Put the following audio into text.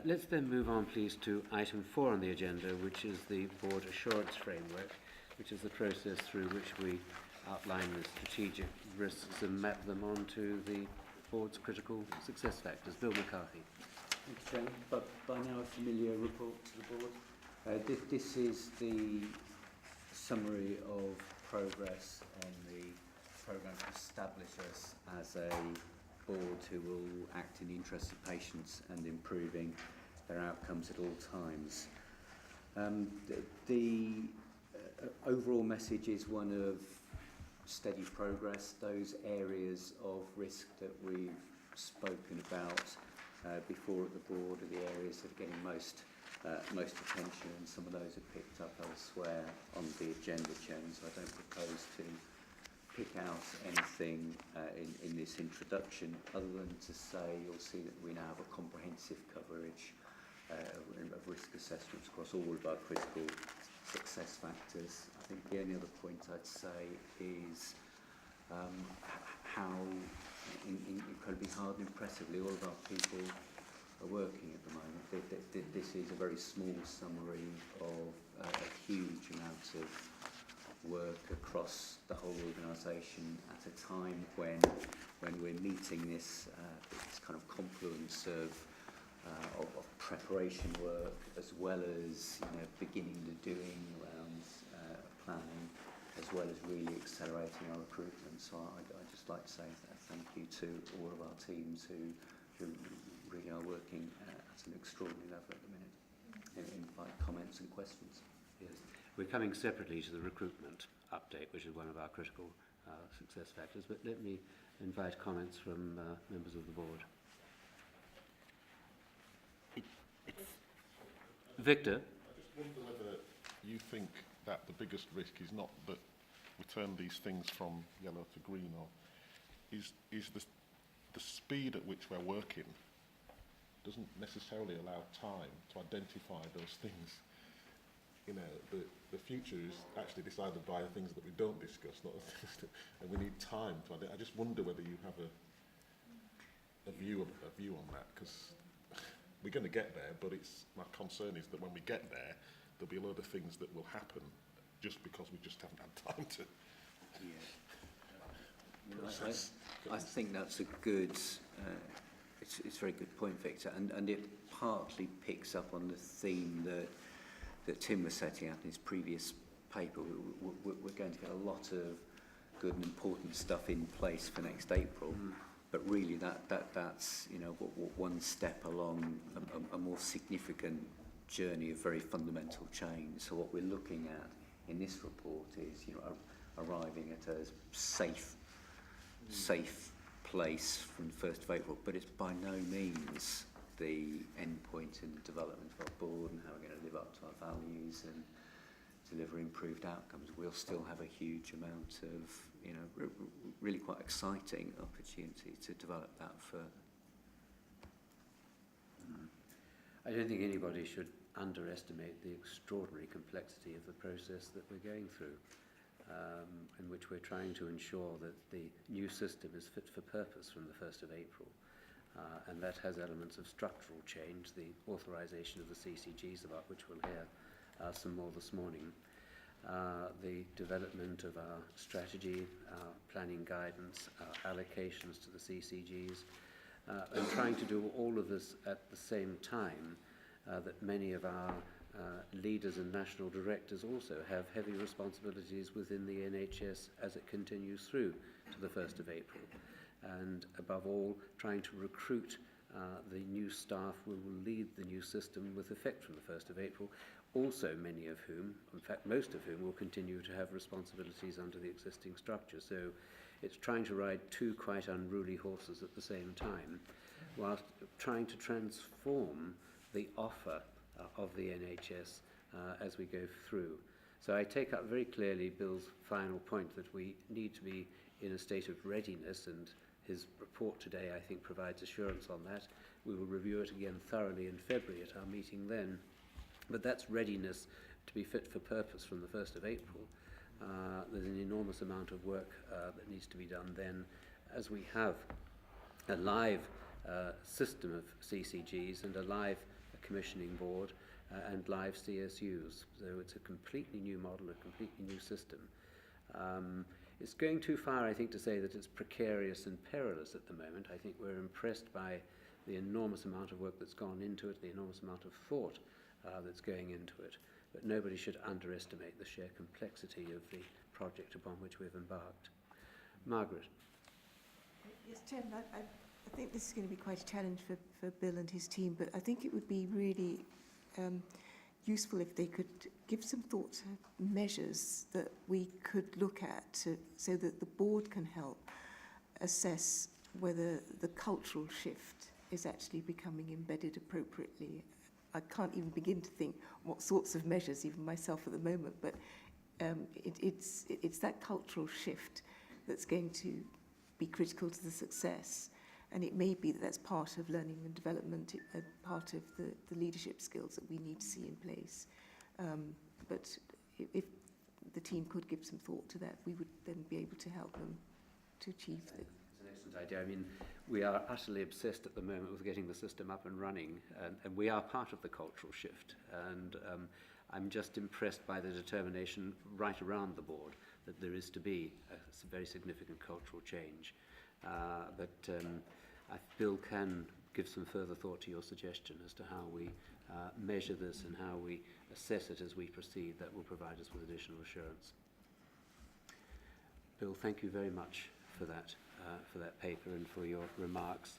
Let's then move on, please, to item 4 on the agenda, which is the Board Assurance Framework, which is the process through which we outline the strategic risks and map them onto the Board's critical success factors. Bill McCarthy. Thank you, Chairman. But by now a familiar report to the Board. This is the summary of progress on the programme to establish us as a board who will act in the interest of patients and improving their outcomes at all times. The overall message is one of steady progress. Those areas of risk that we've spoken about before at the board are the areas that are getting most attention, and some of those are picked up elsewhere on the agenda, Chairman, so I don't propose to pick out anything in this introduction, other than to say you'll see that we now have a comprehensive coverage of risk assessments across all of our critical success factors. I think the only other point I'd say is how incredibly hard and impressively all of our people are working at the moment. This is a very small summary of a huge amount of work across the whole organisation at a time when we're meeting this kind of confluence of preparation work, as well as beginning the doing around planning, as well as really accelerating our recruitment. So I'd just like to say thank you to all of our teams who really are working at an extraordinary level at the minute. Invite comments and questions. Yes. We're coming separately to the recruitment update, which is one of our critical success factors, but let me invite comments from members of the board. Victor? I just wonder whether you think that the biggest risk is not that we turn these things from yellow to green, or is the speed at which we're working doesn't necessarily allow time to identify those things. The future is actually decided by the things that we don't discuss, not the things that, and we need time to. I just wonder whether you have a view on that, because we're going to get there. But my concern is that when we get there, there'll be a lot of things that will happen just because we just haven't had time to. Yeah. I think that's a good. It's a very good point, Victor, and it partly picks up on the theme that Tim was setting out in his previous paper. We're going to get a lot of good and important stuff in place for next April, but really that's one step along a more significant journey of very fundamental change. So what we're looking at in this report is arriving at a safe place from the 1st of April, but it's by no means the end point in the development of our board and how we're going to live up to our values and deliver improved outcomes. We'll still have a huge amount of, really quite exciting opportunity to develop that further. I don't think anybody should underestimate the extraordinary complexity of the process that we're going through, in which we're trying to ensure that the new system is fit for purpose from the 1st of April. And that has elements of structural change, the authorisation of the CCGs, about which we'll hear some more this morning, the development of our strategy, our planning guidance, our allocations to the CCGs, and trying to do all of this at the same time that many of our leaders and national directors also have heavy responsibilities within the NHS as it continues through to the 1st of April. And above all, trying to recruit the new staff who will lead the new system with effect from the 1st of April, also many of whom, in fact most of whom, will continue to have responsibilities under the existing structure. So it's trying to ride two quite unruly horses at the same time, whilst trying to transform the offer of the NHS as we go through. So I take up very clearly Bill's final point that we need to be in a state of readiness, and his report today, I think, provides assurance on that. We will review it again thoroughly in February at our meeting then. But that's readiness to be fit for purpose from the 1st of April. There's an enormous amount of work that needs to be done then, as we have a live system of CCGs and a live commissioning board and live CSUs. So it's a completely new model, a completely new system. It's going too far, I think, to say that it's precarious and perilous at the moment. I think we're impressed by the enormous amount of work that's gone into it, the enormous amount of thought that's going into it. But nobody should underestimate the sheer complexity of the project upon which we've embarked. Margaret. Yes, Chairman, I think this is going to be quite a challenge for Bill and his team, but I think it would be really useful if they could give some thought to measures that we could look at so that the board can help assess whether the cultural shift is actually becoming embedded appropriately. I can't even begin to think what sorts of measures, even myself at the moment, but it's that cultural shift that's going to be critical to the success. And it may be that that's part of learning and development, part of the leadership skills that we need to see in place. But if the team could give some thought to that, we would then be able to help them to achieve that. It's an excellent idea. I mean, we are utterly obsessed at the moment with getting the system up and running, and we are part of the cultural shift. And I'm just impressed by the determination right around the board that there is to be a very significant cultural change. Bill can give some further thought to your suggestion as to how we measure this and how we assess it as we proceed. That will provide us with additional assurance. Bill, thank you very much for that paper and for your remarks.